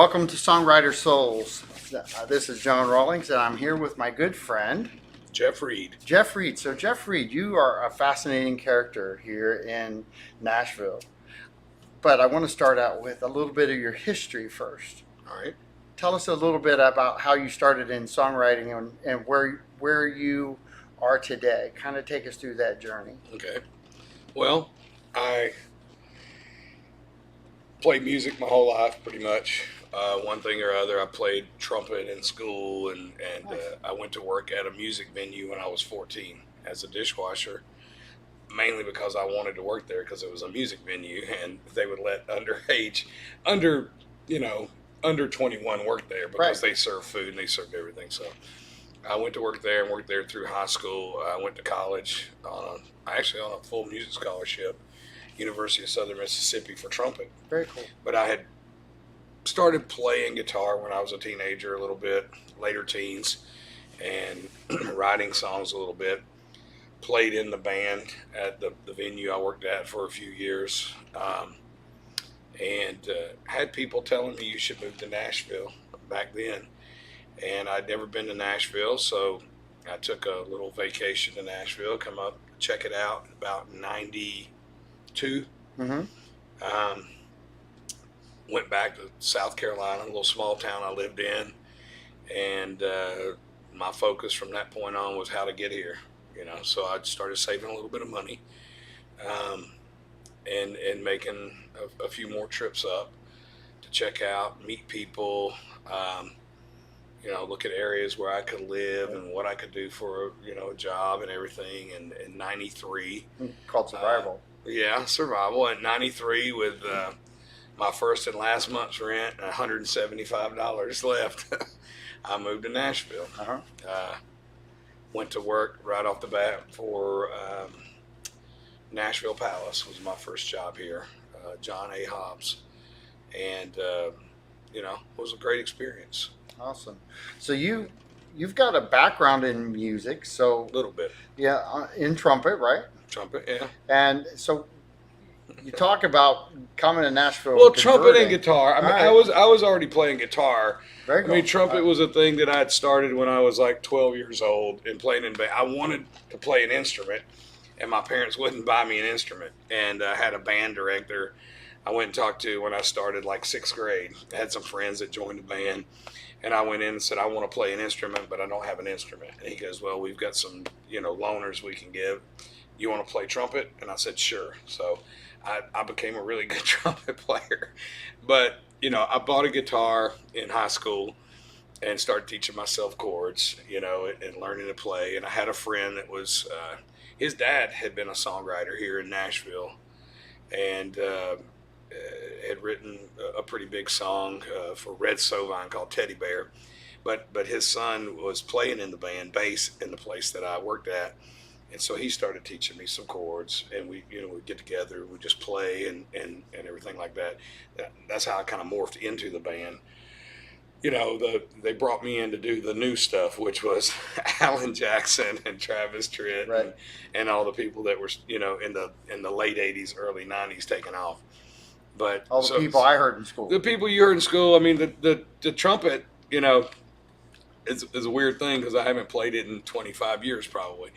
Welcome to Songwriter Souls. This is John Rawlings, and I'm here with my good friend, Geoff Reid. Geoff Reid. So, Geoff Reid, you are a fascinating character here in Nashville. But I want to start out with a little bit of your history first. All right. Tell us a little bit about how you started in songwriting and where you are today. Kind of take us through that journey. Okay. Well, I played music my whole life, pretty much. One thing or other. I played trumpet in school, and Nice. I went to work at a music venue when I was 14 as a dishwasher, mainly because I wanted to work there because it was a music venue, and they would let under 21 work there because Right. they serve food and they served everything. So I went to work there and worked there through high school. I went to college on a full music scholarship, University of Southern Mississippi, for trumpet. Very cool. But I had started playing guitar when I was a teenager, a little bit, later teens, and writing songs a little bit. Played in the band at the venue I worked at for a few years, and had people telling me you should move to Nashville back then. And I'd never been to Nashville, so I took a little vacation to Nashville, come up, check it out, about 92. Mm-hmm. Went back to South Carolina, a little small town I lived in, and my focus from that point on was how to get here. So I started saving a little bit of money, and making a few more trips up to check out, meet people, look at areas where I could live and what I could do for a job and everything. And in '93, Called survival. survival. At '93, with my first and last month's rent, $175 left, I moved to Nashville. Uh-huh. Went to work right off the bat for Nashville Palace was my first job here, John A. Hobbs, and it was a great experience. Awesome. So you've got a background in music, so A little bit in trumpet, right? trumpet, yeah. And so you talk about coming to Nashville. Well, and trumpet and converting. guitar. I mean, All right. I was already playing guitar. Very I cool. mean, trumpet was a thing that I had started when I was like 12 years old and playing in band. I wanted to play an instrument, and my parents wouldn't buy me an instrument. And I had a band director I went and talked to when I started like sixth grade. I had some friends that joined the band, and I went in and said, I want to play an instrument, but I don't have an instrument. And he goes, well, we've got some, loaners we can give. You want to play trumpet? And I said, sure. So I became a really good trumpet player. But, I bought a guitar in high school and started teaching myself chords, and learning to play. And I had a friend that was, his dad had been a songwriter here in Nashville, and had written a pretty big song for Red Sovine called Teddy Bear. But his son was playing in the band bass in the place that I worked at. And so he started teaching me some chords, and we'd get together, we just play and everything like that. That's how I kind of morphed into the band. They brought me in to do the new stuff, which was Alan Jackson and Travis Tritt, Right. and all the people that were, in the late '80s, early '90s taking off. But All the people I heard in school. the people you heard in school, I mean, the trumpet, is a weird thing because I haven't played it in 25 years probably.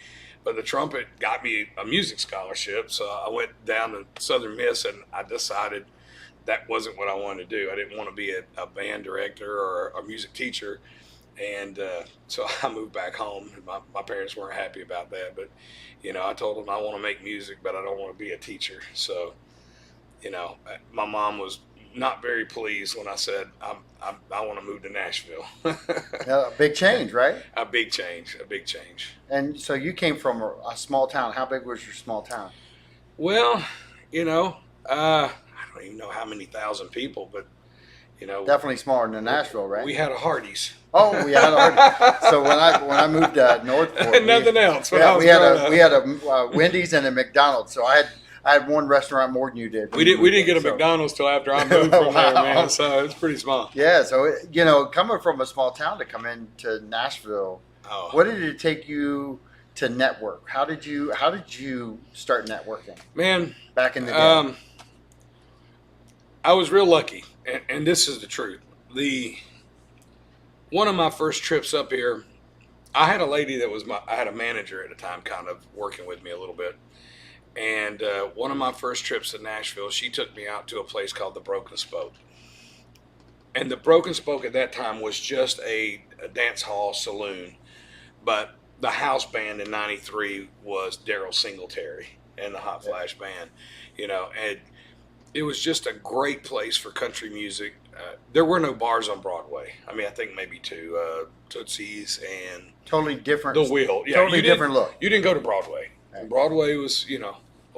But the trumpet got me a music scholarship, so I went down to Southern Miss, and I decided that wasn't what I wanted to do. I didn't want to be a band director or a music teacher, and so I moved back home. My parents weren't happy about that, but I told them I want to make music, but I don't want to be a teacher. So my mom was not very pleased when I said I want to move to Nashville. Yeah, a big change, right? A big change. And so you came from a small town. How big was your small town? Well, I don't even know how many thousand people, but Definitely smaller than Nashville, right? we had a Hardee's. Oh, we had a So when I moved to Northport, Nothing else. When I yeah, was we had growing a up. Wendy's and a McDonald's. So I had one restaurant more than you did. We didn't get a So- McDonald's till after I moved from there, Wow. man. So it's pretty small. Yeah, so coming from a small town to come into Nashville, Oh, what did it take you to network? How did you start networking man. back in the day? I was real lucky, and this is the truth. one of my first trips up here, I had a lady that was I had a manager at the time kind of working with me a little bit. And one of my first trips to Nashville, she took me out to a place called the Broken Spoke. And the Broken Spoke at that time was just a dance hall saloon. But the house band in '93 was Daryl Singletary and the Hot Flash Band, and it was just a great place for country music. There were no bars on Broadway. I mean, I think maybe two, Tootsie's and Totally different. The Wheel. Yeah, totally different look. You didn't go to Broadway. Right. Broadway was, a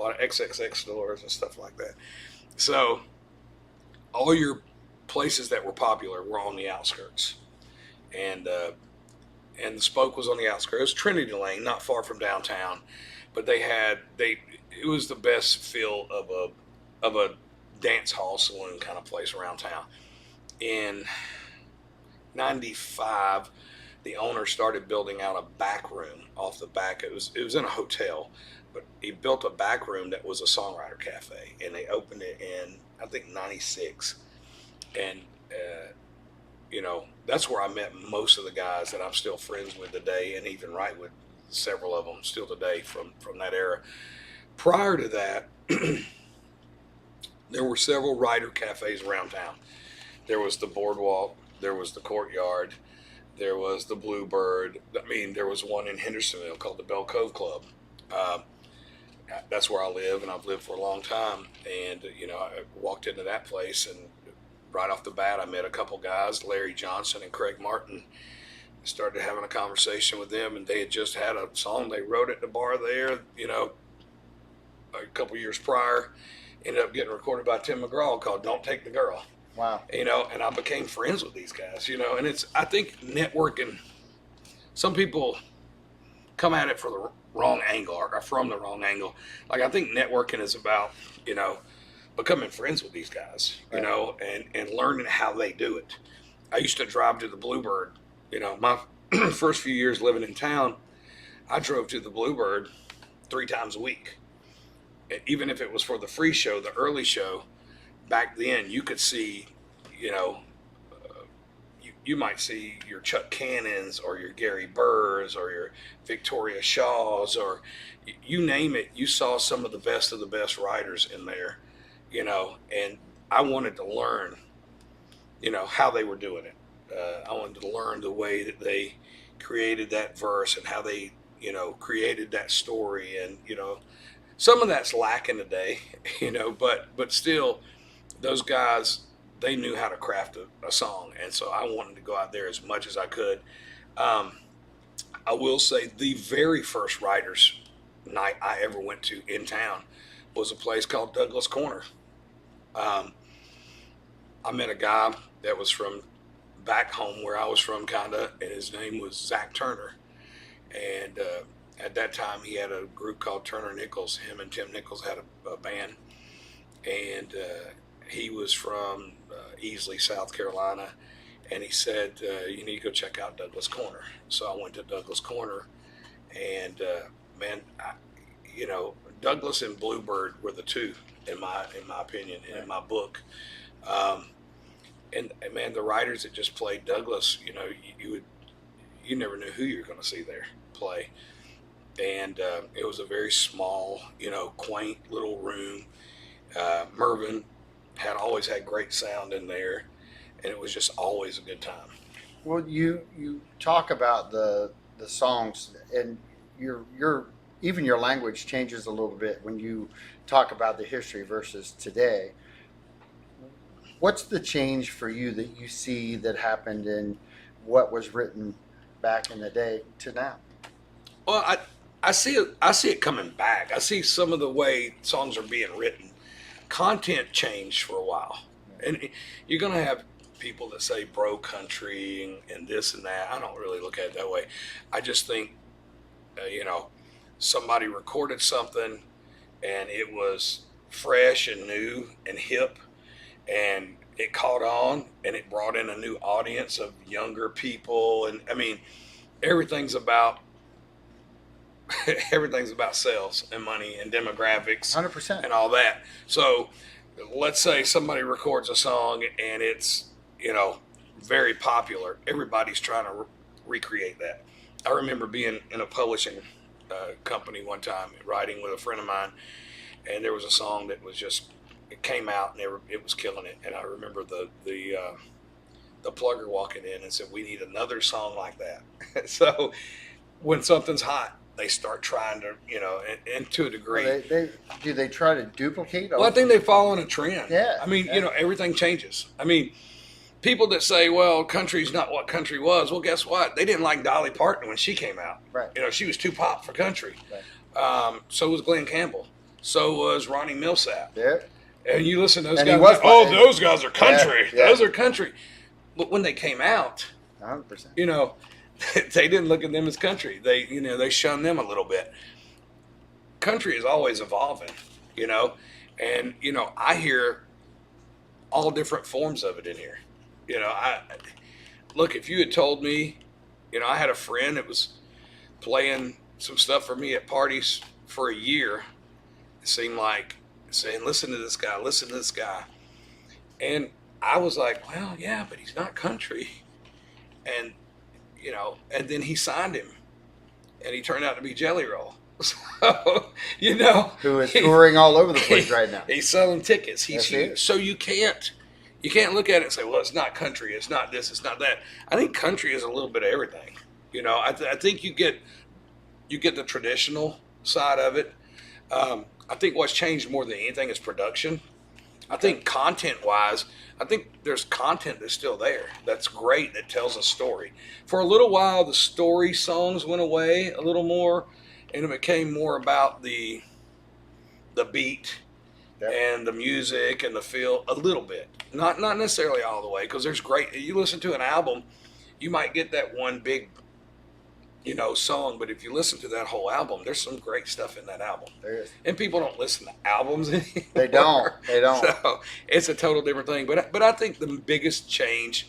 lot of XXX stores and stuff like that. So all your places that were popular were on the outskirts. And the Spoke was on the outskirts. It was Trinity Lane, not far from downtown. But it was the best feel of a dance hall saloon kind of place around town. In '95, the owner started building out a back room off the back. It was in a hotel, but he built a back room that was a songwriter cafe, and they opened it in, I think, '96. And that's where I met most of the guys that I'm still friends with today, and even write with several of them still today from that era. Prior to that, there were several writer cafes around town. There was the Boardwalk, there was the Courtyard, there was the Bluebird. I mean, there was one in Hendersonville called the Bell Cove Club. That's where I live, and I've lived for a long time. And, I walked into that place, and right off the bat, I met a couple guys, Larry Johnson and Craig Martin. I started having a conversation with them, and they had just had a song. They wrote at the bar there, a couple years prior. Ended up getting recorded by Tim McGraw called Don't Take the Girl. Wow. And I became friends with these guys, and I think networking, some people come at it for the wrong angle or from the wrong angle. Like, I think networking is about, becoming friends with these guys, Right. And learning how they do it. I used to drive to the Bluebird, my first few years living in town, I drove to the Bluebird 3 times a week. Even if it was for the free show, the early show, back then you could see, you might see your Chuck Cannons or your Gary Burrs or your Victoria Shaws, or you name it. You saw some of the best writers in there, and I wanted to learn, how they were doing it. I wanted to learn the way that they created that verse and how they, created that story. And, some of that's lacking today, but still, those guys, they knew how to craft a song. And so I wanted to go out there as much as I could. I will say the very first writers night I ever went to in town was a place called Douglas Corner. I met a guy that was from back home where I was from, kind of, and his name was Zach Turner. And at that time, he had a group called Turner Nichols. Him and Tim Nichols had a band. And he was from Easley, South Carolina. And he said, you need to go check out Douglas Corner. So I went to Douglas Corner. And, Douglas and Bluebird were the two, in my opinion, and in my book. And man, the writers that just played Douglas, you never knew who you were going to see there play. And it was a very small, quaint little room. Mervyn always had great sound in there, and it was just always a good time. Well, you talk about the songs, and even your language changes a little bit when you talk about the history versus today. What's the change for you that you see that happened in what was written back in the day to now? Well, I see it coming back. I see some of the way songs are being written. Content changed for a while, and you're going to have people that say bro country and this and that. I don't really look at it that way. I just think, somebody recorded something and it was fresh and new and hip, and it caught on, and it brought in a new audience of younger people. And I mean, everything's about sales and money and demographics 100%. and all that. So let's say somebody records a song and it's, very popular. Everybody's trying to recreate that. I remember being in a publishing company one time, writing with a friend of mine, and there was a song that was just, it came out and it was killing it. And I remember the plugger walking in and said, "We need another song like that." So when something's hot, they start trying to, and to a degree. Well, do they try to duplicate? Well, I think they follow in a trend. Yeah. I mean, everything changes. I mean, people that say, well, country's not what country was. Well, guess what? They didn't like Dolly Parton when she came out. Right. She was too pop for country. Right. So was Glenn Campbell. So was Ronnie Millsap. Yeah. And you listen to those And guys. Those guys are country. Yeah. Those are country. But when they came out, 100%. They didn't look at them as country. They shunned them a little bit. Country is always evolving, and I hear all different forms of it in here. Look, if you had told me, I had a friend that was playing some stuff for me at parties for a year. It seemed like saying, listen to this guy. And I was like, well, yeah, but he's not country. And, and then he signed him and he turned out to be Jelly Roll. So, who is touring all over the place right now. He's selling tickets. He's That's huge. it. So you can't look at it and say, well, it's not country. It's not this. It's not that. I think country is a little bit of everything. I think you get the traditional side of it. I think what's changed more than anything is production. I think content-wise, I think there's content that's still there. That's great. That tells a story. For a little while, the story songs went away a little more, and it became more about the beat. Yep. And the music and the feel a little bit, not necessarily all the way, because there's great. You listen to an album, you might get that one big, song, but if you listen to that whole album, there's some great stuff in that album. There is. And people don't listen to albums anymore. They don't. So it's a total different thing. But I think the biggest change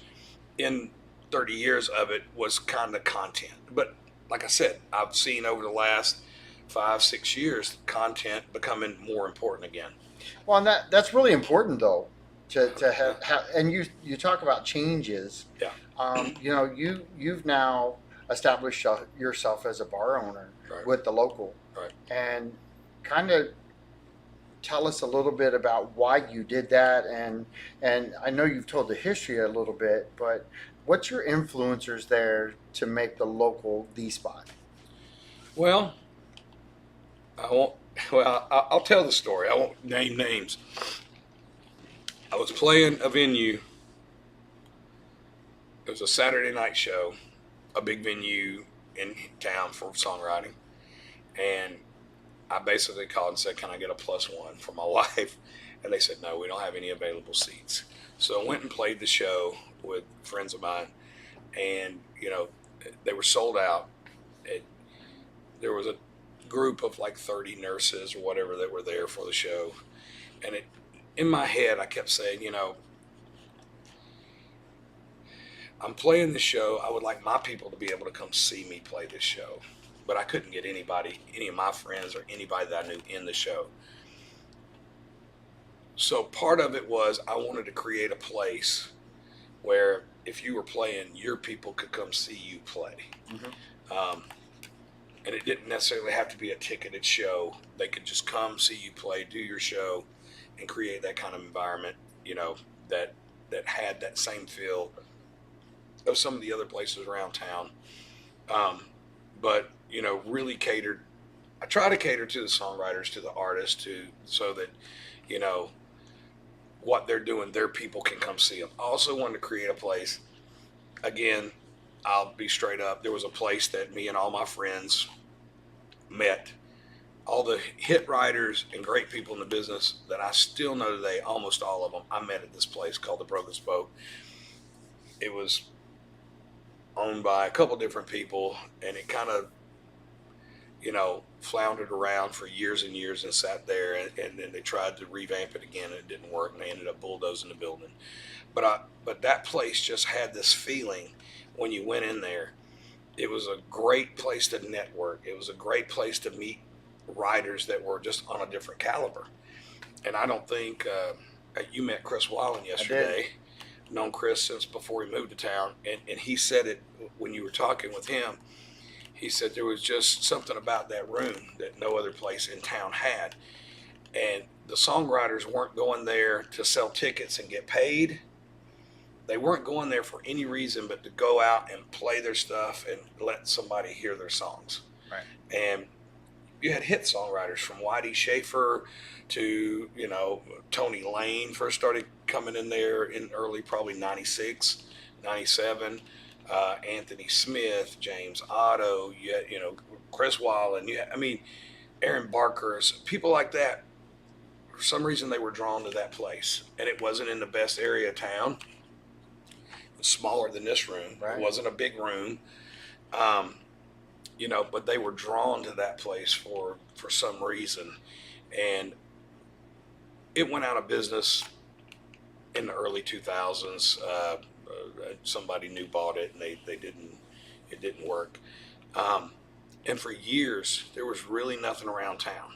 in 30 years of it was kind of content. But like I said, I've seen over the last 5-6 years content becoming more important again. Well, and that's really important though, to have and you talk about changes. Yeah. You've now established yourself as a bar owner Right. with the local, Right. and kind of tell us a little bit about why you did that, and I know you've told the history a little bit, but what's your influencers there to make the local the spot? Well, I'll tell the story. I won't name names. I was playing a venue. It was a Saturday night show, a big venue in town for songwriting. And I basically called and said, can I get a +1 for my wife? And they said, no, we don't have any available seats. So I went and played the show with friends of mine. And, they were sold out. There was a group of like 30 nurses or whatever that were there for the show. And in my head, I kept saying, I'm playing this show. I would like my people to be able to come see me play this show. But I couldn't get any of my friends or anybody that I knew in the show. So part of it was I wanted to create a place where if you were playing, your people could come see you play. Mm-hmm. And it didn't necessarily have to be a ticketed show. They could just come see you play, do your show, and create that kind of environment, that had that same feel of some of the other places around town. But, really catered. I try to cater to the songwriters, to the artists, so that, what they're doing, their people can come see them. I also wanted to create a place, again, I'll be straight up. There was a place that me and all my friends met. All the hit writers and great people in the business that I still know today, almost all of them, I met at this place called the Broken Spoke. It was owned by a couple different people, and it kind of, floundered around for years and years and sat there, and then they tried to revamp it again, and it didn't work, and they ended up bulldozing the building. But that place just had this feeling when you went in there. It was a great place to network. It was a great place to meet writers that were just on a different caliber. And I don't think you met Chris Wallen yesterday, known Chris since before he moved to town, and he said it when you were talking with him. He said there was just something about that room that no other place in town had. And the songwriters weren't going there to sell tickets and get paid. They weren't going there for any reason but to go out and play their stuff and let somebody hear their songs. Right. And you had hit songwriters from Whitey Schaefer to, Tony Lane first started coming in there in early, probably 96, 97. Anthony Smith, James Otto, Chris Wallen, Aaron Barker's, people like that. For some reason, they were drawn to that place. And it wasn't in the best area of town. It was smaller than this room. Right. It wasn't a big room. But they were drawn to that place for some reason. And it went out of business in the early 2000s. Somebody new bought it, and it didn't work. And for years, there was really nothing around town.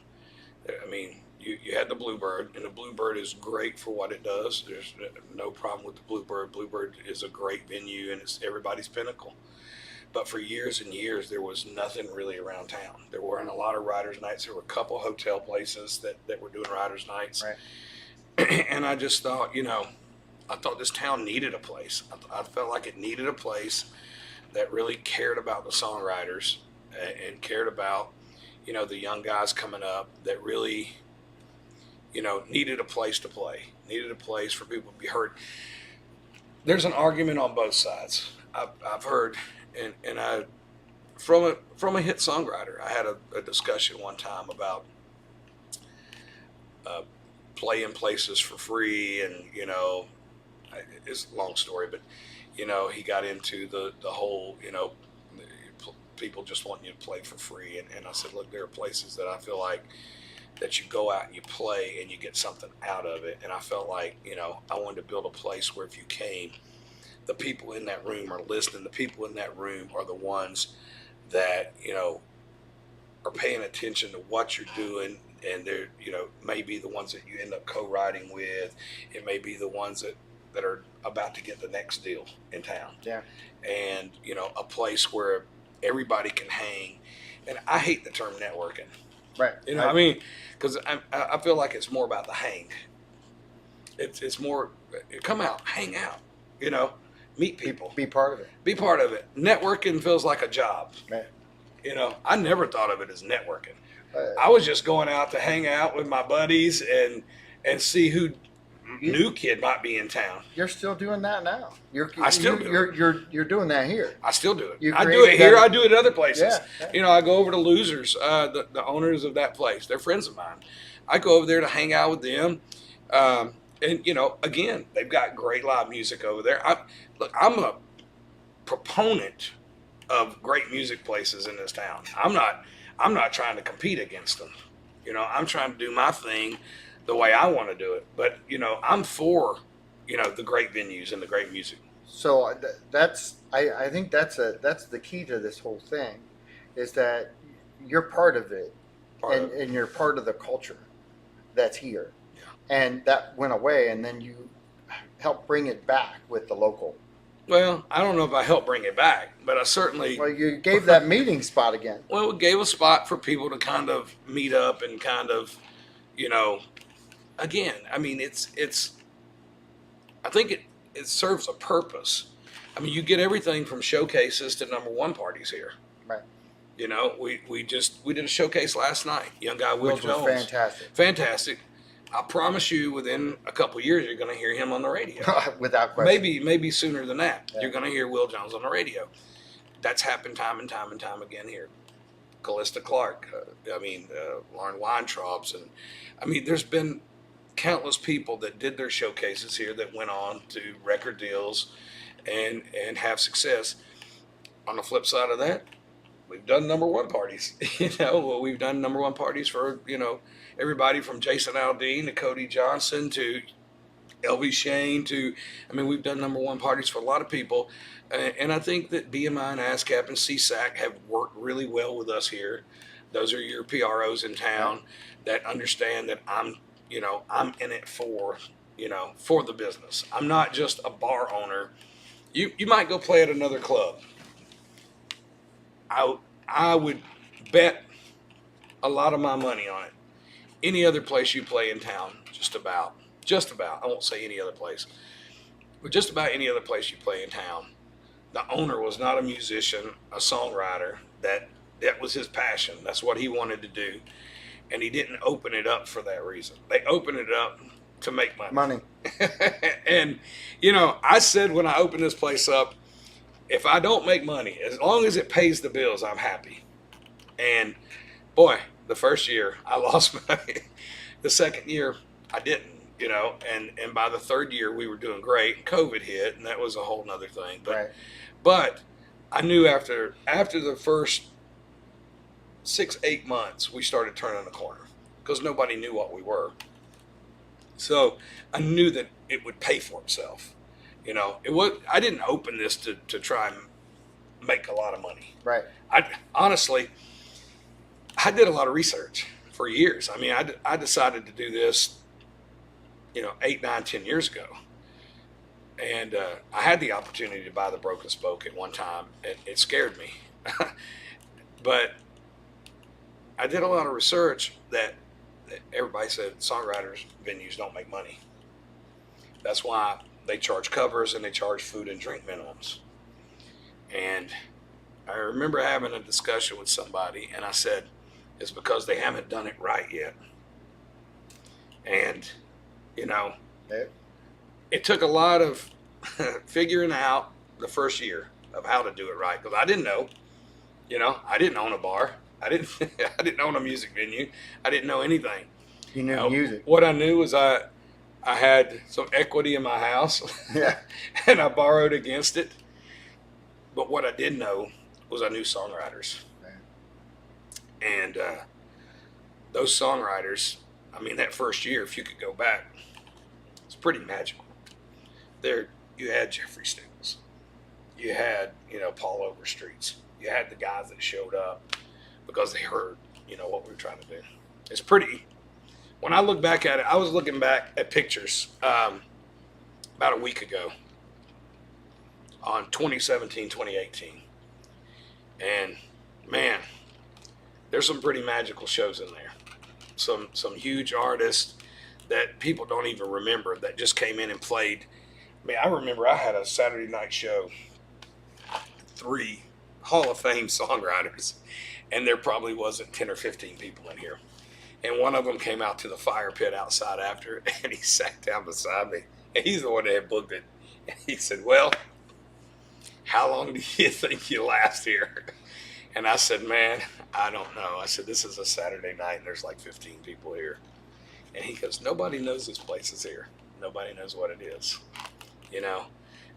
I mean, you had the Bluebird, and the Bluebird is great for what it does. There's no problem with the Bluebird. Bluebird is a great venue, and it's everybody's pinnacle. But for years and years, there was nothing really around town. There weren't a lot of writers' nights. There were a couple hotel places that were doing writers' nights. Right. And I just thought, I thought this town needed a place. I felt like it needed a place that really cared about the songwriters and cared about, the young guys coming up that really, needed a place to play, needed a place for people to be heard. There's an argument on both sides. I've heard, and I, from a hit songwriter, I had a discussion one time about playing places for free, and it's a long story, but he got into the whole people just wanting you to play for free, and I said, look, there are places that I feel like that you go out and you play and you get something out of it, and I felt like I wanted to build a place where if you came, the people in that room are listening. The people in that room are the ones that are paying attention to what you're doing, and they're maybe the ones that you end up co-writing with. It may be the ones that are about to get the next deal in town. Yeah. And a place where everybody can hang. And I hate the term networking. Right. Because I feel like it's more about the hang. It's more come out, hang out, meet people, Be part of it. be part of it. Networking feels like a job. Right. I never thought of it as networking. I was just going out to hang out with my buddies and see who new kid might be in town. You're still doing that now. I still do it. You're doing that here. I still do it. You I do it here. created I do it other places. Yeah. I go over to Losers, the owners of that place. They're friends of mine. I go over there to hang out with them. And again, they've got great live music over there. I'm a proponent of great music places in this town. I'm not trying to compete against them. I'm trying to do my thing the way I want to do it. But I'm for the great venues and the great music. So I think that's the key to this whole thing, is that you're part of it, and you're part of the culture that's here. Yeah. And that went away, and then you helped bring it back with the local. Well, I don't know if I helped bring it back, but I certainly. Well, you gave that meeting spot again. Well, it gave a spot for people to kind of meet up and kind of, again, it's. I think it serves a purpose. You get everything from showcases to number one parties here. Right. We did a showcase last night. Young guy Will Which Jones. was fantastic. Fantastic. I promise you, within a couple of years, you're going to hear him on the radio. Without question. Maybe sooner than that. Yeah. You're going to hear Will Jones on the radio. That's happened time and time and time again here. Callista Clark, Lauren Weintraub's, and there's been countless people that did their showcases here that went on to record deals and have success. On the flip side of that, we've done number one parties. We've done number one parties for everybody from Jason Aldean to Cody Johnson to LV Shane to, we've done number one parties for a lot of people. And I think that BMI and ASCAP and CSAC have worked really well with us here. Those are your PROs in town that understand that I'm in it for for the business. I'm not just a bar owner. You might go play at another club. I would bet a lot of my money on it. Any other place you play in town, just about, I won't say any other place, but just about any other place you play in town, the owner was not a musician, a songwriter. That was his passion. That's what he wanted to do. And he didn't open it up for that reason. They opened it up to make money. Money. And, I said when I opened this place up, if I don't make money, as long as it pays the bills, I'm happy. And boy, the first year I lost money. The second year I didn't, and by the third year we were doing great. COVID hit, and that was a whole nother thing. But I knew after the first 6-8 months, we started turning the corner because nobody knew what we were. So I knew that it would pay for itself. I didn't open this to try and make a lot of money. Right. Honestly, I did a lot of research for years. I mean, I decided to do this, 8, 9, 10 years ago. And I had the opportunity to buy the Broken Spoke at one time. It scared me. But I did a lot of research that everybody said songwriters venues don't make money. That's why they charge covers and they charge food and drink minimums. And I remember having a discussion with somebody, and I said, it's because they haven't done it right yet. And, it took a lot of figuring out the first year of how to do it right. Because I didn't know, I didn't own a bar. I didn't own a music venue. I didn't know anything. You knew music. What I knew was I had some equity in my house. Yeah. And I borrowed against it. But what I did know was I knew songwriters. Right. And those songwriters, that first year, if you could go back, it's pretty magical. There, you had Geoff Reid, you had, Paul Overstreets, you had the guys that showed up because they heard, what we were trying to do. It's pretty. When I look back at it, I was looking back at pictures about a week ago on 2017, 2018. And man, there's some pretty magical shows in there. Some huge artists that people don't even remember that just came in and played. I remember I had a Saturday night show, 3 Hall of Fame songwriters, and there probably wasn't 10 or 15 people in here. And one of them came out to the fire pit outside after, and he sat down beside me, and he's the one that had booked it. And he said, well, how long do you think you last here? And I said, man, I don't know. I said, this is a Saturday night, and there's like 15 people here. And he goes, nobody knows this place is here. Nobody knows what it is,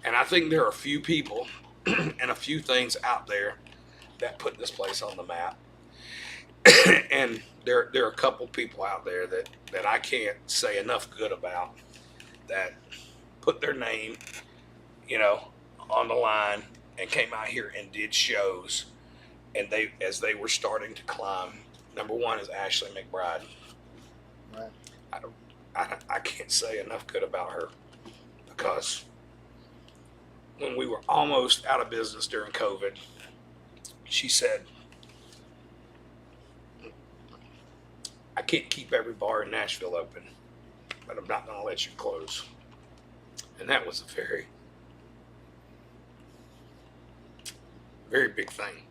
And I think there are a few people and a few things out there that put this place on the map. And there are a couple people out there that I can't say enough good about that put their name, on the line and came out here and did shows. And as they were starting to climb, number one is Ashley McBride. Right. I can't say enough good about her because when we were almost out of business during COVID, she said, I can't keep every bar in Nashville open, but I'm not going to let you close. And that was a very, very big thing.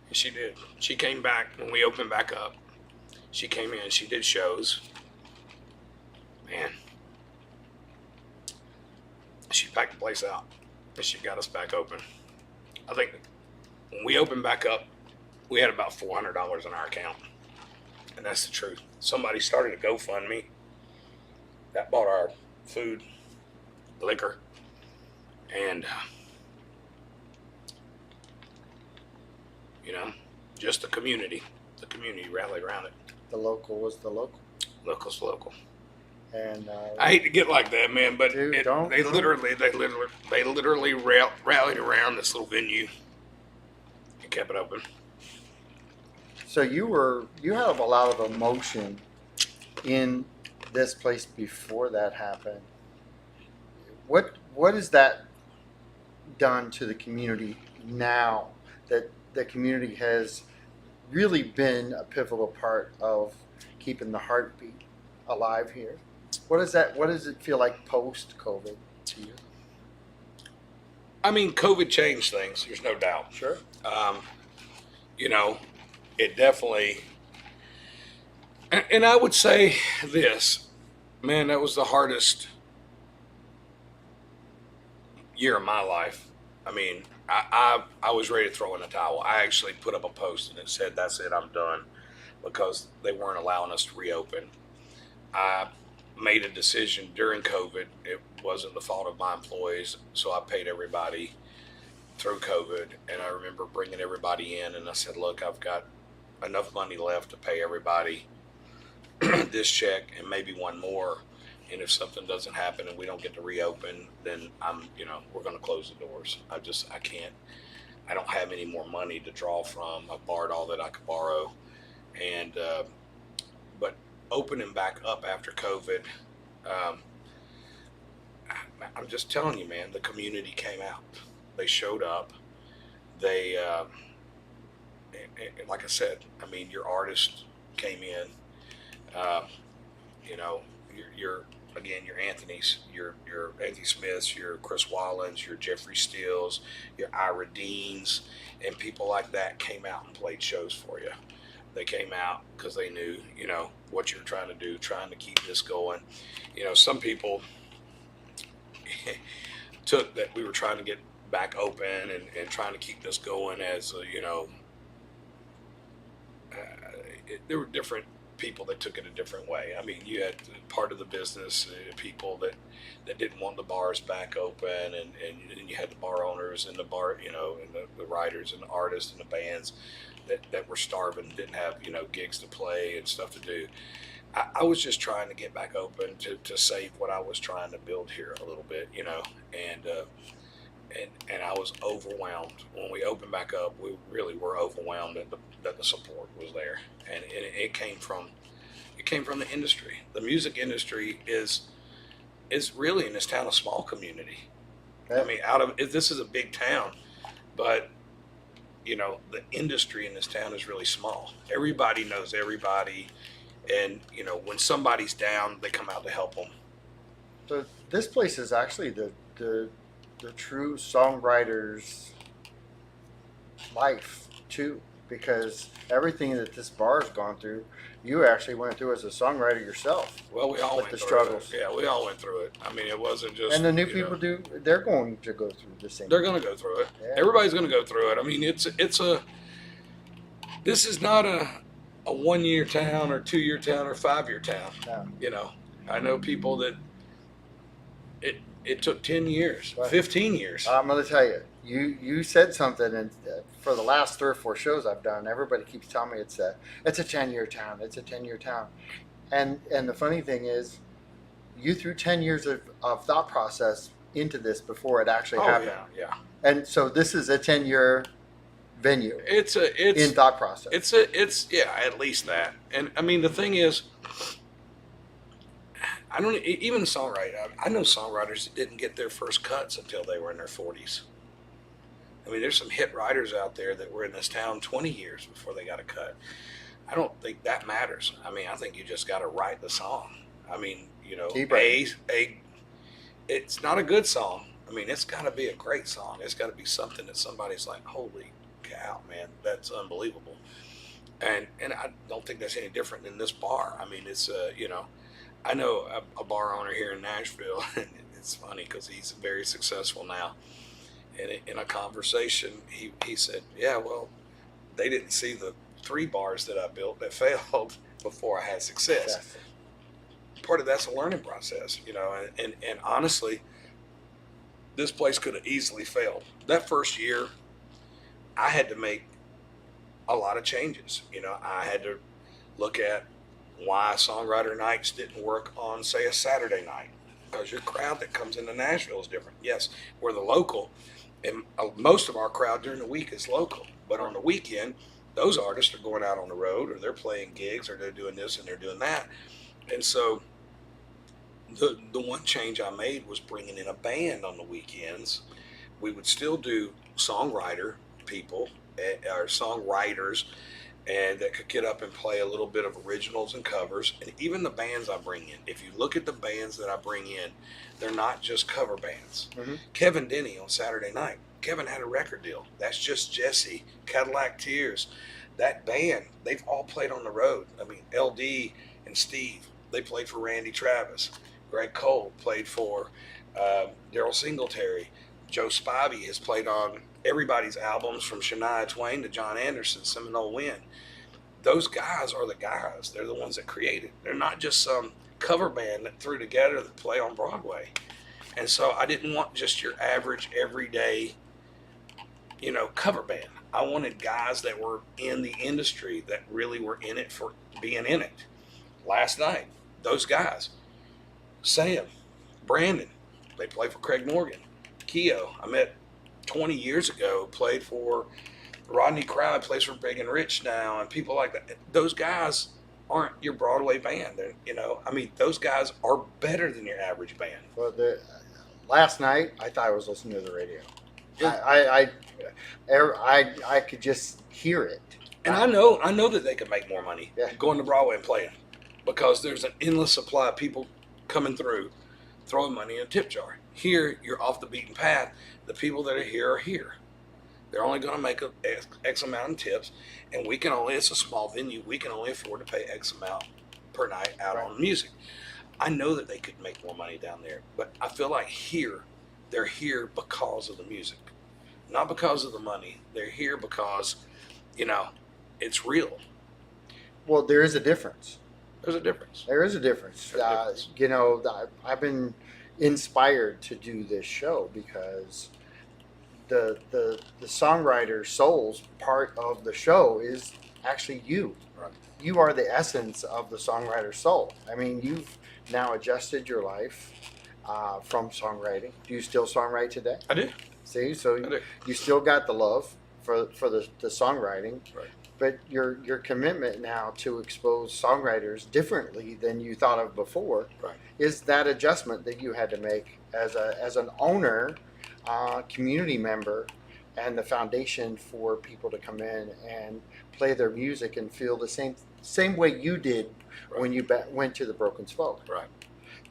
And she did. She came back when we opened back up. She came in, she did shows. Man, she packed the place out and she got us back open. I think when we opened back up, we had about $400 in our account. And that's the truth. Somebody started a GoFundMe that bought our food, liquor, and just the community. The community rallied around it. The local was the local. Local's local. And I hate to get like that, man, but dude, they literally rallied around this little venue and kept it open. so you have a lot of emotion in this place before that happened. What has that done to the community now that the community has really been a pivotal part of keeping the heartbeat alive here? What does it feel like post COVID to you? I mean, COVID changed things. There's no doubt. Sure. Um, you know, it definitely. And I would say this, man, that was the hardest year of my life. I mean, I was ready to throw in the towel. I actually put up a post and it said, "That's it, I'm done," because they weren't allowing us to reopen. I made a decision during COVID. It wasn't the fault of my employees, so I paid everybody through COVID. And I remember bringing everybody in, and I said, "Look, I've got enough money left to pay everybody this check and maybe one more. And if something doesn't happen and we don't get to reopen, then we're going to close the doors. I can't. I don't have any more money to draw from. I borrowed all that I could borrow, and but opening back up after COVID, um, I'm just telling you, man, the community came out. They showed up. They, like I said, I mean, your artists came in. Um, you know, your again, your Anthony's, your Anthony Smiths, your Chris Wallens, your Jeffrey Steels, your Ira Deans, and people like that came out and played shows for you. They came out because they knew, what you were trying to do, trying to keep this going. Some people took that we were trying to get back open and trying to keep this going as, there were different people that took it a different way. I mean, you had part of the business people that didn't want the bars back open, and you had the bar owners and the bar, and the writers and the artists and the bands that were starving, didn't have, gigs to play and stuff to do. I was just trying to get back open to save what I was trying to build here a little bit, and I was overwhelmed when we opened back up. We really were overwhelmed that the support was there, and it came from the industry. The music industry is really in this town a small community. Yeah. I mean, this is a big town, but the industry in this town is really small. Everybody knows everybody, and when somebody's down, they come out to help them. So this place is actually the true songwriter's life too, because everything that this bar has gone through, you actually went through as a songwriter yourself. Well, we all with went the through struggles. it. Yeah, we all went through it. I mean, it wasn't just. And the new people do. They're going to go through the same. They're going to go through it. Yeah. Everybody's going to go through it. I mean, this is not a 1-year town or 2-year town or 5-year town. No. I know people that it took 10 years, Right. 15 years. I'm going to tell you. You said something, and for the last 3 or 4 shows I've done, everybody keeps telling me it's a 10-year town. It's a 10-year town, and the funny thing is, you threw 10 years of thought process into this before it actually happened. Yeah. And so this is a 10-year venue. It's in thought process. It's at least that. And I mean, the thing is, I don't even songwriter. I know songwriters that didn't get their first cuts until they were in their 40s. I mean, there's some hit writers out there that were in this town 20 years before they got a cut. I don't think that matters. I mean, I think you just got to write the song. I mean, it's not a good song. I mean, it's got to be a great song. It's got to be something that somebody's like, holy cow, man, that's unbelievable. And I don't think that's any different than this bar. I mean, it's I know a bar owner here in Nashville, and it's funny because he's very successful now. And in a conversation, he said, "Yeah, well, they didn't see the 3 bars that I built that failed before I had success." Exactly. Part of that's a learning process, and honestly, this place could have easily failed. That first year, I had to make a lot of changes. I had to look at why songwriter nights didn't work on, say, a Saturday night, because your crowd that comes into Nashville is different. Yes, we're the local, and most of our crowd during the week is local, but on the weekend, those artists are going out on the road, or they're playing gigs, or they're doing this and they're doing that. And so The one change I made was bringing in a band on the weekends. We would still do songwriter people or songwriters, and that could get up and play a little bit of originals and covers. And even the bands I bring in, if you look at the bands that I bring in, they're not just cover bands. Mm-hmm. Kevin Denny on Saturday night, Kevin had a record deal. That's Just Jesse, Cadillac Tears. That band, they've all played on the road. I mean, LD and Steve, they played for Randy Travis. Greg Cole played for Daryl Singletary. Joe Spivey has played on everybody's albums from Shania Twain to John Anderson, Seminole Wind. Those guys are the guys. They're the ones that created. They're not just some cover band that threw together that play on Broadway. And so I didn't want just your average, everyday, cover band. I wanted guys that were in the industry, that really were in it for being in it. Last night, those guys, Sam, Brandon, they play for Craig Morgan. Keo, I met 20 years ago, played for Rodney Crowd, plays for Big and Rich now, and people like that. Those guys aren't your Broadway band. Those guys are better than your average band. Well, last night I thought I was listening to the radio. Yeah. I could just hear it. And I know that they could make more money going to Broadway and playing, because there's an endless supply of people coming through, throwing money in a tip jar. Here, you're off the beaten path. The people that are here. They're only going to make X amount in tips, and it's a small venue, we can only afford to pay X amount per night out on music. I know that they could make more money down there, but I feel like here, they're here because of the music, not because of the money. They're here because, it's real. Well, there is a difference. There's a difference. There is a difference. I've been inspired to do this show because the songwriter soul's part of the show is actually you. Right. You are the essence of the songwriter soul. I mean, you've now adjusted your life from songwriting. Do you still songwrite today? I do. See, so I do. you still got the love for the songwriting. Right. But your commitment now to expose songwriters differently than you thought of before is that adjustment that you had to make as an owner, community member, and the foundation for people to come in and play their music and feel the same way you did when you went to the Broken Spoke. Right.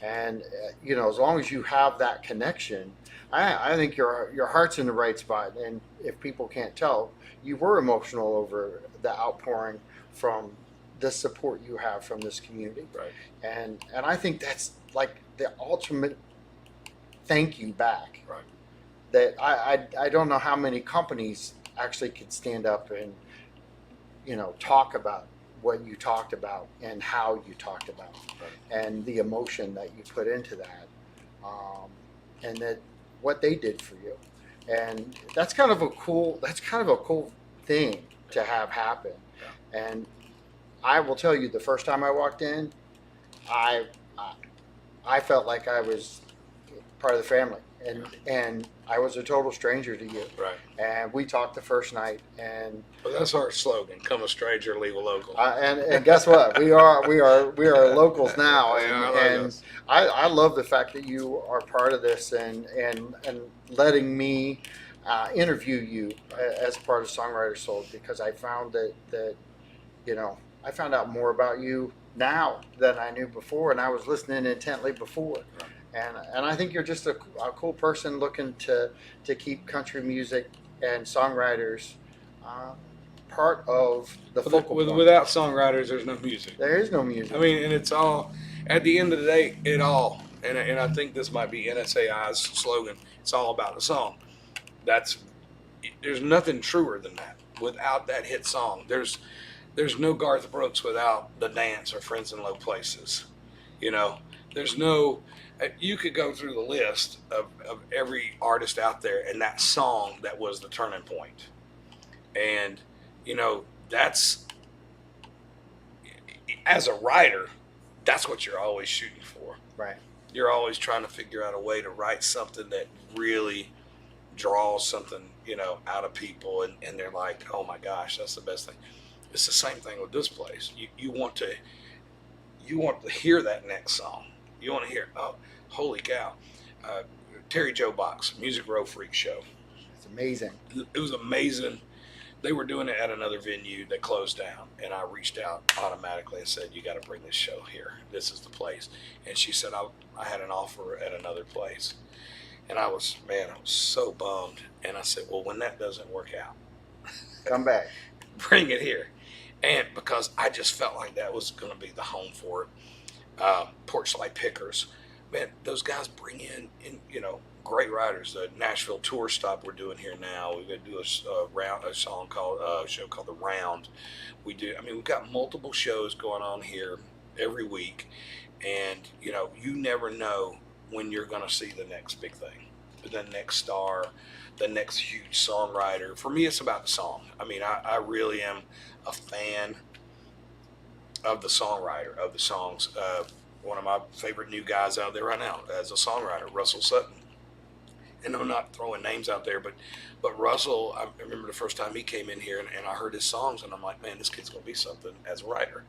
And as long as you have that connection, I think your heart's in the right spot. And if people can't tell, you were emotional over the outpouring from the support you have from this community. Right. And I think that's like the ultimate thank you back. Right. That I don't know how many companies actually could stand up and talk about what you talked about and how you talked about and the emotion that you put into that, and that what they did for you. And that's kind of a cool thing to have happen. And I will tell you, the first time I walked in, I felt like I was part of the family, and I was a total stranger to you. Right. And we talked the first night, and well, that's our slogan: "Come a stranger, leave a local." And guess what? We are locals now, and I love the fact that you are part of this and letting me interview you as part of Songwriter Soul, because I found that I found out more about you now than I knew before, and I was listening intently before. Right. And I think you're just a cool person looking to keep country music and songwriters part of the focal point. Without songwriters, there's no music. There is no music. I mean, and it's all, at the end of the day, and I think this might be NSAI's slogan, it's all about the song. There's nothing truer than that. Without that hit song, there's no Garth Brooks without The Dance or Friends in Low Places. There's no, you could go through the list of every artist out there, and that song that was the turning point. And, that's, as a writer, that's what you're always shooting for. Right. You're always trying to figure out a way to write something that really draws something, out of people, and they're like, oh my gosh, that's the best thing. It's the same thing with this place. You want to hear that next song. You want to hear? Oh, holy cow! Terry Joe Box, Music Row Freak Show. It's amazing. It was amazing. They were doing it at another venue that closed down, and I reached out automatically and said, "You got to bring this show here. This is the place." And she said, "I had an offer at another place," and I was so bummed. And I said, "Well, when that doesn't work out, Come back. bring it here." And because I just felt like that was going to be the home for it. Porchlight Pickers, man, those guys bring in great writers. The Nashville tour stop we're doing here now. We're going to do a show called The Round. We've got multiple shows going on here every week, and you never know when you're going to see the next big thing, the next star, the next huge songwriter. For me, it's about the song. I really am a fan of the songwriter, of the songs. One of my favorite new guys out there right now as a songwriter, Russell Sutton. And I'm not throwing names out there, but Russell, I remember the first time he came in here and I heard his songs, and I'm like, man, this kid's going to be something as a writer.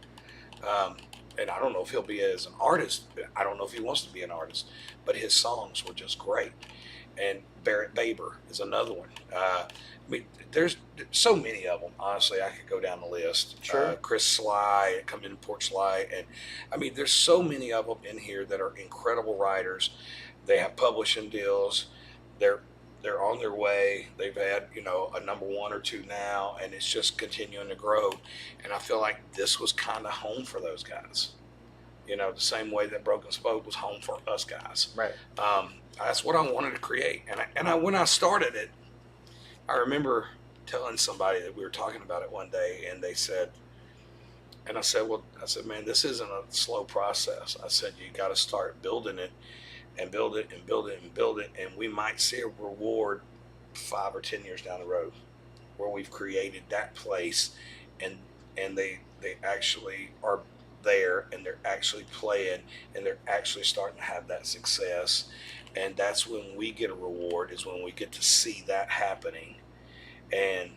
And I don't know if he'll be as an artist. I don't know if he wants to be an artist, but his songs were just great. And Barrett Baber is another one. There's so many of them. Honestly, I could go down the list. Sure. Chris Sly, come in Porchlight, and there's so many of them in here that are incredible writers. They have publishing deals. They're on their way. They've had a number one or two now, and it's just continuing to grow. And I feel like this was kind of home for those guys. The same way that Broken Spoke was home for us guys. Right. That's what I wanted to create. And when I started it, I remember telling somebody that we were talking about it one day, and they said, and I said, man, this isn't a slow process. I said, you got to start building it and build it and build it and build it. And we might see a reward 5 or 10 years down the road where we've created that place and they actually are there, and they're actually playing, and they're actually starting to have that success. And that's when we get a reward, is when we get to see that happening. And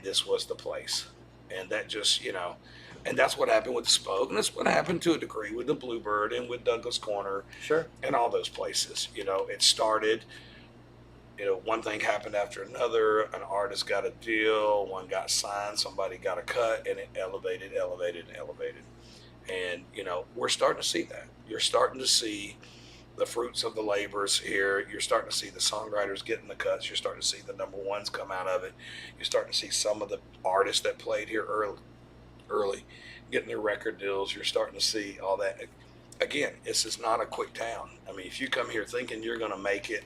this was the place. And that just, and that's what happened with the Spoke, and that's what happened to a degree with the Bluebird and with Douglas Corner. Sure. And all those places. It started, one thing happened after another. An artist got a deal, one got signed, somebody got a cut, and it elevated. And, we're starting to see that. You're starting to see the fruits of the labors here. You're starting to see the songwriters getting the cuts. You're starting to see the number ones come out of it. You're starting to see some of the artists that played here early getting their record deals. You're starting to see all that. Again, this is not a quick town. If you come here thinking you're going to make it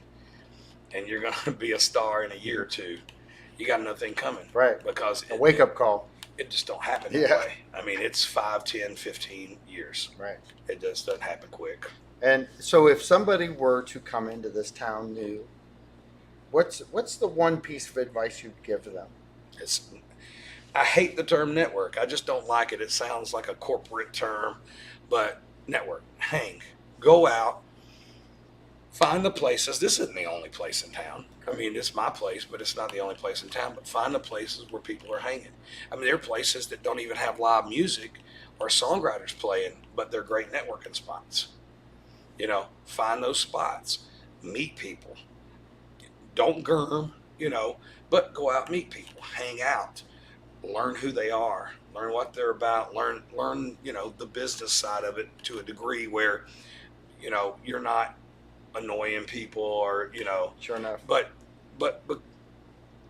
and you're going to be a star in a year or two, you got another thing coming. Right. Because a wake-up call. It just don't happen that way. It's 5, 10, 15 years. Right. It just doesn't happen quick. And so if somebody were to come into this town new, what's the one piece of advice you'd give to them? I hate the term network. I just don't like it. It sounds like a corporate term, but network, hang, go out, find the places. This isn't the only place in town. It's my place, but it's not the only place in town. But find the places where people are hanging. There are places that don't even have live music or songwriters playing, but they're great networking spots. Find those spots, meet people. Don't gurm, but go out, meet people, hang out, learn who they are, learn what they're about, learn, the business side of it to a degree where, you're not annoying people or, Sure enough. but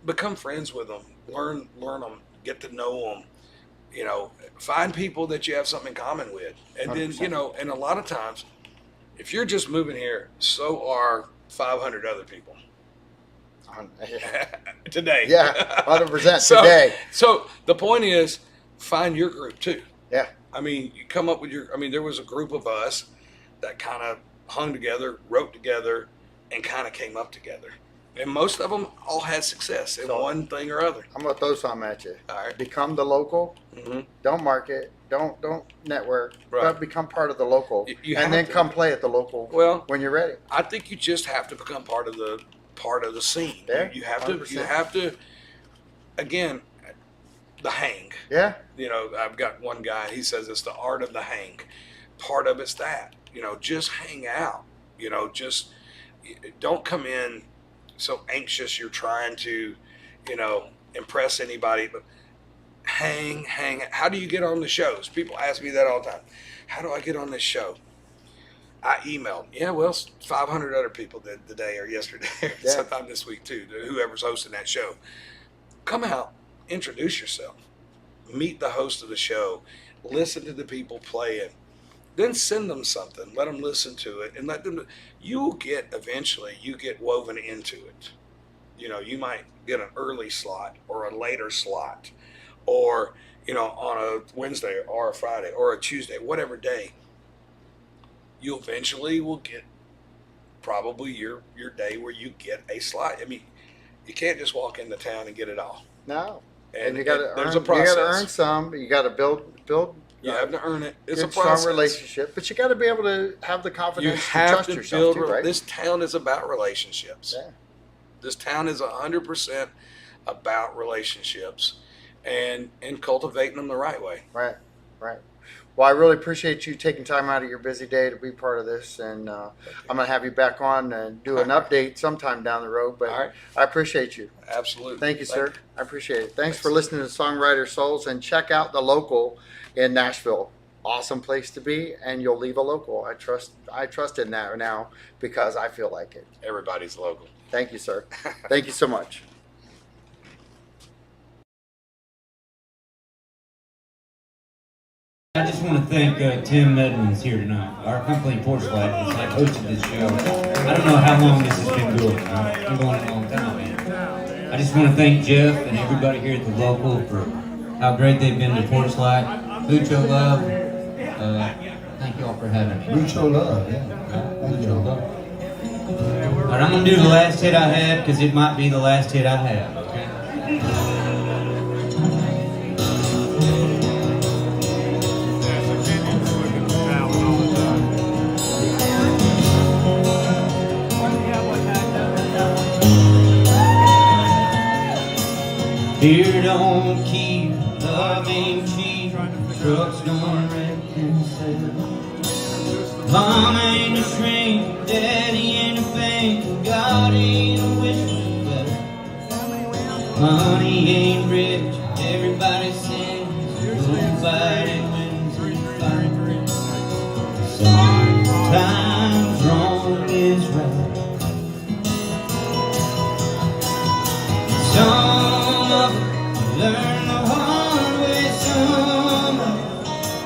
become friends with them, learn them, get to know them, find people that you have something in common with. And 100%. then, and a lot of times, if you're just moving here, so are 500 other people. Today. Yeah, 100% today. So the point is, find your group too. Yeah. You come up with there was a group of us that kind of hung together, wrote together, and kind of came up together. And most of them all had success in one thing or other. I'm going to throw something at you. All right. Become the local. Mm-hmm. Don't market. Don't network. Right. But become part of the local. And then come play at the local when you're ready. I think you just have to become part of the scene. Yeah, You have 100%. you have to, again, the hang. Yeah. I've got one guy, he says it's the art of the hang. Part of it's that. just hang out. Just don't come in so anxious you're trying to, impress anybody. But hang. How do you get on the shows? People ask me that all the time. How do I get on this show? I emailed. Yeah, well, 500 other people did today or yesterday, or Yeah. sometime this week too. Whoever's hosting that show, come out, introduce yourself, meet the host of the show, listen to the people playing, then send them something. Let them listen to it, and let them. Eventually you get woven into it. You might get an early slot or a later slot, or on a Wednesday or a Friday or a Tuesday, whatever day. You eventually will get probably your day where you get a slot. I mean, you can't just walk into town and get it all. No. And you got to earn. There's a process. You got to earn some. You got to build. You have to earn it. It's a good, process. strong relationship, but you got to be able to have the confidence You to have trust to yourself build. too, right? This town is about relationships. Yeah. This town is 100% about relationships, and cultivating them the right way. Right. Well, I really appreciate you taking time out of your busy day to be part of this, and I'm going to have you back on and do an update sometime down the road, but All right. I appreciate you. Absolutely. Thank you, sir. I appreciate it. Thanks for listening to Songwriter Souls, and check out the local in Nashville. Awesome place to be, and you'll leave a local. I trust in that now because I feel like it. Everybody's local. Thank you, sir. Thank you so much. I just want to thank Tim Medman's here tonight. Our company, Porchlight, has hosted this show. I don't know how long this has been going. It's been going a long time. I just want to thank Geoff and everybody here at the local for how great they've been to Porchlight. Mucho love. Thank you all for having me. Mucho love, yeah. Mucho love. All right, I'm going to do the last hit I had because it might be the last hit I have. Okay? Beer don't keep, love ain't cheap, trucks don't wreck themselves. Mama ain't a shrink, daddy ain't a bank, God ain't a wish better. Money ain't rich, everybody sings, nobody wins in fight. Sometimes wrong is right. Some of it learn the hard way, some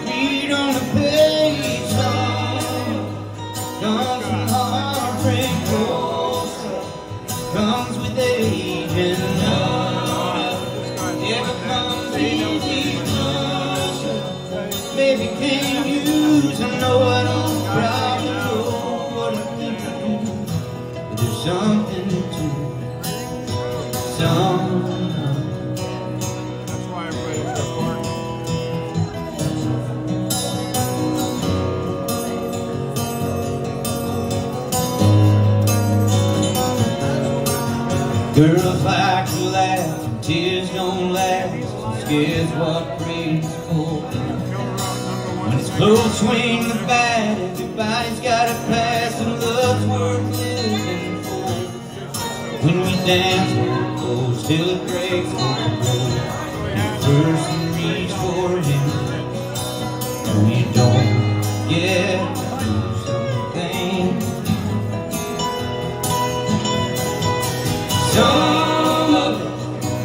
read on the page, some comes from heartbreak, comes with age, and none of it ever comes easy. Maybe can't use, I know I don't probably know what I think I do, but there's something to That's why everybody's got park. Girls like to laugh, and tears don't last. Scares what praise for. When it's close, swing the bat. Everybody's got a pass, and love's worth living for. When we dance, we'll close till it breaks for the road. First we reach for him, and we don't get to do something. Some of it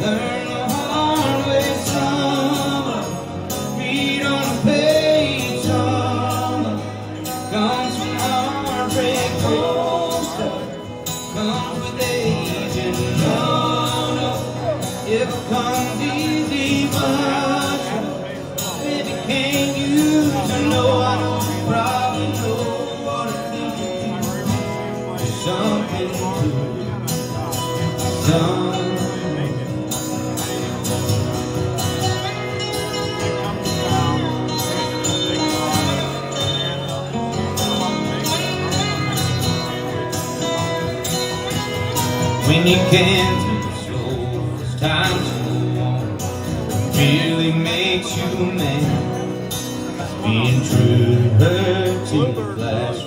learn the hard way, some of it read on a page, some of it comes from heartbreak, cold stuff comes with age, and none of it ever comes easy much. Maybe can't use, I know I don't probably know what I think. There's something to it. When you can't do slow, as time go on, it really makes you mad. Being true to her till the last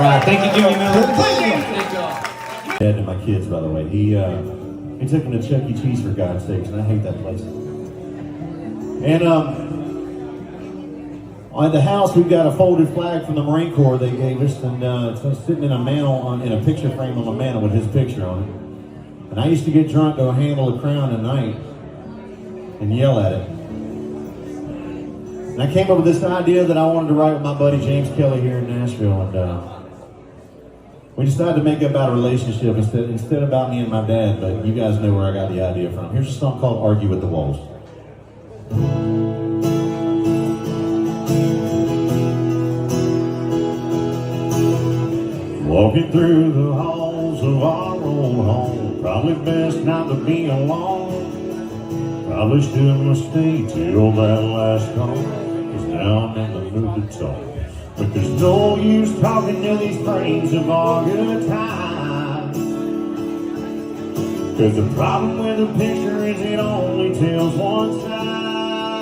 right, thank you, Jimmy Miller. Thank y'all. Dad and my kids, by the way. He took them to Chuck E. Cheese for God's sakes, and I hate that place. And at the house, we've got a folded flag from the Marine Corps they gave us, and it's sitting in a mantle in a picture frame on the mantle with his picture on it. And I used to get drunk, go handle the crown at night, and yell at it. And I came up with this idea that I wanted to write with my buddy James Kelly here in Nashville, and we decided to make it about a relationship instead about me and my dad, but you guys know where I got the idea from. Here's a song called Argue with the Walls. Walking through the halls of our old home, probably best not to be alone. Probably shouldn't have stayed till that last call, 'cause now I'm in the mood to talk. But there's no use talking to these frames of our good times, 'cause the problem with a picture is it only tells one side.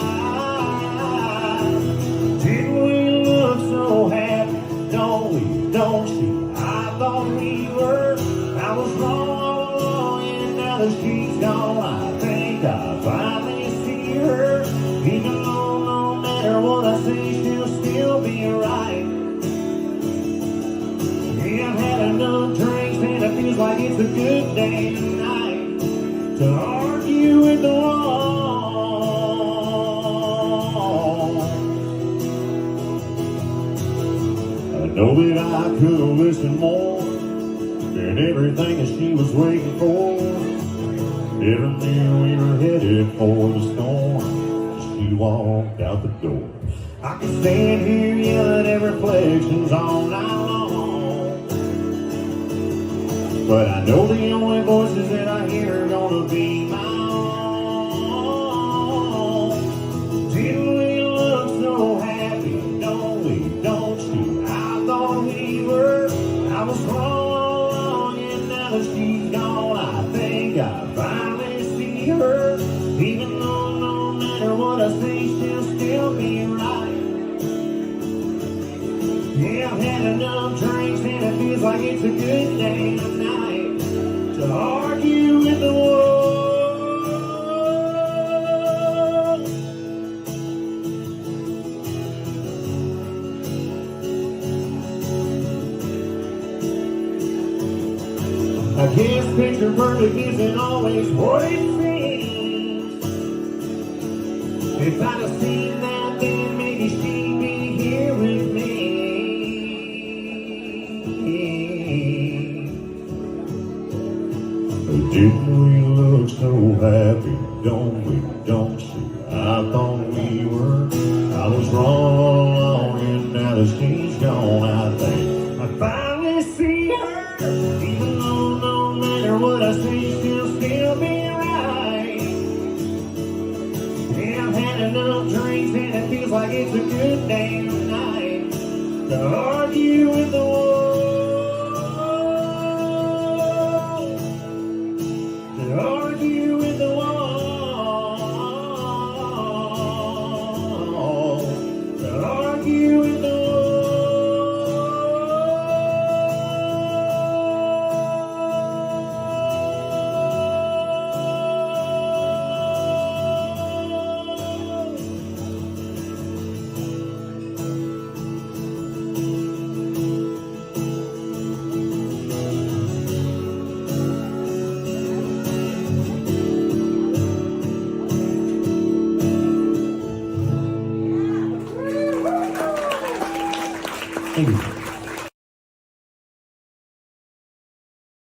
Didn't we look so happy? Don't we? Don't she? I thought we were. I was wrong all along, and now that she's gone, I think I finally see her. Even though no matter what I say, she'll still be right. Yeah, I've had enough drinks, and it feels like it's a good day tonight to argue with the wall. I know that I could have listened more than everything that she was waiting for. Never knew we were headed for the storm. She walked out the door. I can stand here yelling at reflections all night long, but I know the only voices that I hear are gonna be my own. Didn't we look so happy? Don't we? Don't you? I thought we were. I was wrong all along, and now that she's gone, I think I finally see her. Even though no matter what I say, she'll still be right. Yeah, I've had enough drinks, and it feels like it's a good day tonight to argue with the world. I guess picture perfect isn't always what it seems. If I'd have seen that, then maybe she'd be here with me. But didn't we look so happy? Don't we? Don't you? I thought we were. I was wrong all along, and now that she's gone, I think I finally see her. Even though no matter what I say, she'll still be right. Yeah, I've had enough drinks, and it feels like it's a good day tonight to argue with the world. To argue with the wall. To argue with the world. Thank you.